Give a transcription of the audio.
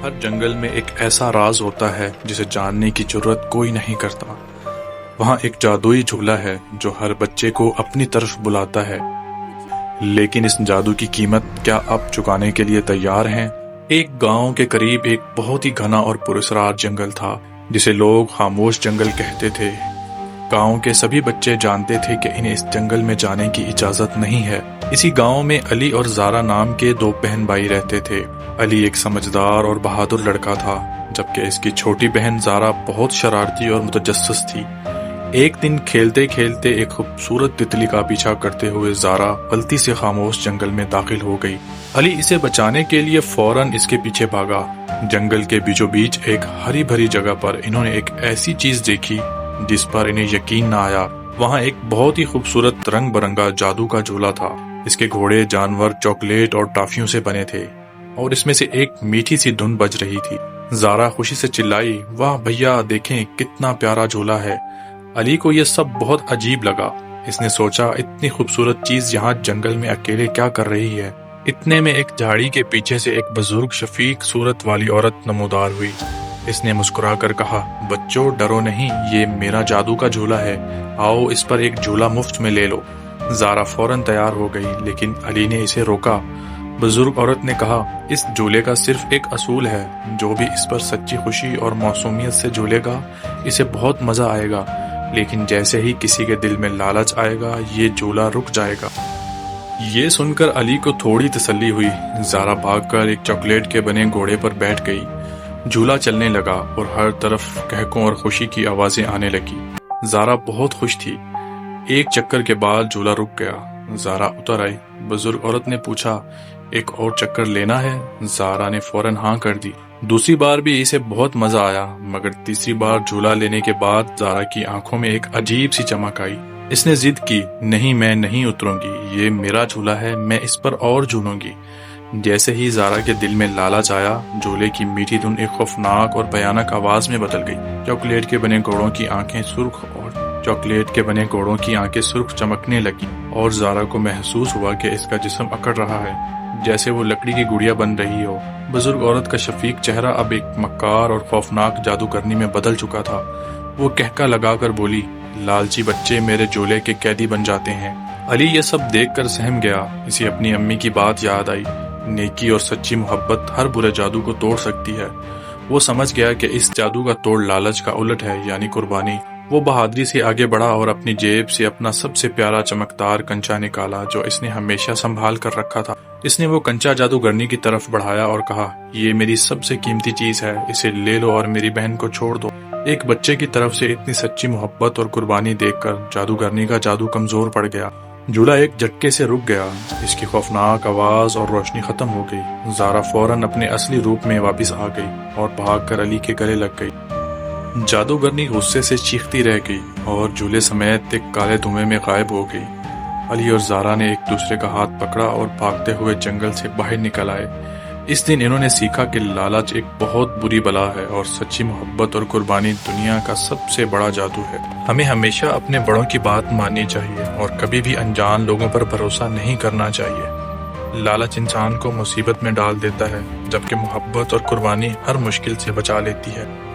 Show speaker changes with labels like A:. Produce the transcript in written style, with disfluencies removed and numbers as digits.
A: ہر جنگل میں ایک ایسا راز ہوتا ہے جسے جاننے کی جرت کوئی نہیں کرتا۔ وہاں ایک جادوئی جھولا ہے جو ہر بچے کو اپنی طرف بلاتا ہے، لیکن اس جادو کی قیمت کیا آپ چکانے کے لیے تیار ہیں؟ ایک گاؤں کے قریب ایک بہت ہی گھنا اور پراسرار جنگل تھا جسے لوگ خاموش جنگل کہتے تھے۔ گاؤں کے سبھی بچے جانتے تھے کہ انہیں اس جنگل میں جانے کی اجازت نہیں ہے۔ اسی گاؤں میں علی اور زارا نام کے دو بہن بھائی رہتے تھے۔ علی ایک سمجھدار اور بہادر لڑکا تھا، جبکہ اس کی چھوٹی بہن زارا بہت شرارتی اور متجسس تھی۔ ایک دن کھیلتے کھیلتے ایک خوبصورت تتلی کا پیچھا کرتے ہوئے زارا غلطی سے خاموش جنگل میں داخل ہو گئی۔ علی اسے بچانے کے لیے فوراً اس کے پیچھے بھاگا۔ جنگل کے بیچوں بیچ ایک ہری بھری جگہ پر انہوں نے ایک ایسی چیز دیکھی جس پر انہیں یقین نہ آیا۔ وہاں ایک بہت ہی خوبصورت رنگ برنگا جادو کا جھولا تھا۔ اس کے گھوڑے، جانور، چاکلیٹ اور ٹافیوں سے بنے تھے، اور اس میں سے ایک میٹھی سی دھن بج رہی تھی۔ زارا خوشی سے چلائی، واہ بھیا، دیکھیں کتنا پیارا جھولا ہے۔ علی کو یہ سب بہت عجیب لگا۔ اس نے سوچا، اتنی خوبصورت چیز یہاں جنگل میں اکیلے کیا کر رہی ہے؟ اتنے میں ایک جھاڑی کے پیچھے سے ایک بزرگ شفیق صورت والی عورت نمودار ہوئی۔ اس نے مسکرا کر کہا، بچوں ڈرو نہیں، یہ میرا جادو کا جھولا ہے، آؤ اس پر ایک جھولا مفت میں لے لو۔ زارا فوراً تیار ہو گئی، لیکن علی نے اسے روکا۔ بزرگ عورت نے کہا، اس جھولے کا صرف ایک اصول ہے، جو بھی اس پر سچی خوشی اور معصومیت سے جھولے گا اسے بہت مزہ آئے گا، لیکن جیسے ہی کسی کے دل میں لالچ آئے گا یہ جھولا رک جائے گا۔ یہ سن کر علی کو تھوڑی تسلی ہوئی۔ زارا بھاگ کر ایک چاکلیٹ کے بنے گھوڑے پر بیٹھ گئی۔ جھولا چلنے لگا اور ہر طرف کہکوں اور خوشی کی آوازیں آنے لگی۔ زارا بہت خوش تھی۔ ایک چکر کے بعد جھولا رک گیا۔ زارا اتر آئی۔ بزرگ عورت نے پوچھا، ایک اور چکر لینا ہے؟ زارا نے فوراً ہاں کر دی۔ دوسری بار بھی اسے بہت مزہ آیا، مگر تیسری بار جھولا لینے کے بعد زارا کی آنکھوں میں ایک عجیب سی چمک آئی۔ اس نے ضد کی، نہیں میں نہیں اتروں گی، یہ میرا جھولا ہے، میں اس پر اور جھولوں گی۔ جیسے ہی زارا کے دل میں لالچ آیا، جھولے کی میٹھی دھن ایک خوفناک اور بھیانک آواز میں بدل گئی۔ چاکلیٹ کے بنے گھوڑوں کی آنکھیں سرخ چمکنے لگی، اور زارا کو محسوس ہوا کہ اس کا جسم اکڑ رہا ہے، جیسے وہ لکڑی کی گڑیا بن رہی ہو۔ بزرگ عورت کا شفیق چہرہ اب ایک مکار اور خوفناک جادوگرنی میں بدل چکا تھا۔ وہ کہکا لگا کر بولی، لالچی بچے میرے جھولے کے قیدی بن جاتے ہیں۔ علی یہ سب دیکھ کر سہم گیا۔ اسے اپنی امی کی بات یاد آئی، نیکی اور سچی محبت ہر برے جادو کو توڑ سکتی ہے۔ وہ سمجھ گیا کہ اس جادو کا توڑ لالچ کا الٹ ہے، یعنی قربانی۔ وہ بہادری سے آگے بڑھا اور اپنی جیب سے اپنا سب سے پیارا چمکدار کنچا نکالا جو اس نے ہمیشہ سنبھال کر رکھا تھا۔ اس نے وہ کنچا جادوگرنی کی طرف بڑھایا اور کہا، یہ میری سب سے قیمتی چیز ہے، اسے لے لو اور میری بہن کو چھوڑ دو۔ ایک بچے کی طرف سے اتنی سچی محبت اور قربانی دیکھ کر جادوگرنی کا جادو کمزور پڑ گیا۔ جھولا ایک جھٹکے سے رک گیا، اس کی خوفناک آواز اور روشنی ختم ہو گئی۔ زارا فوراً اپنے اصلی روپ میں واپس آ گئی اور بھاگ کر علی کے گلے لگ گئی۔ جادوگرنی غصے سے چیختی رہ گئی اور جھولے سمیت ایک کالے دھوئیں میں غائب ہو گئی۔ علی اور زارا نے ایک دوسرے کا ہاتھ پکڑا اور بھاگتے ہوئے جنگل سے باہر نکل آئے۔ اس دن انہوں نے سیکھا کہ لالچ ایک بہت بری بلا ہے اور سچی محبت اور قربانی دنیا کا سب سے بڑا جادو ہے۔ ہمیں ہمیشہ اپنے بڑوں کی بات ماننی چاہیے اور کبھی بھی انجان لوگوں پر بھروسہ نہیں کرنا چاہیے۔ لالچ انسان کو مصیبت میں ڈال دیتا ہے، جبکہ محبت اور قربانی ہر مشکل سے بچا لیتی ہے۔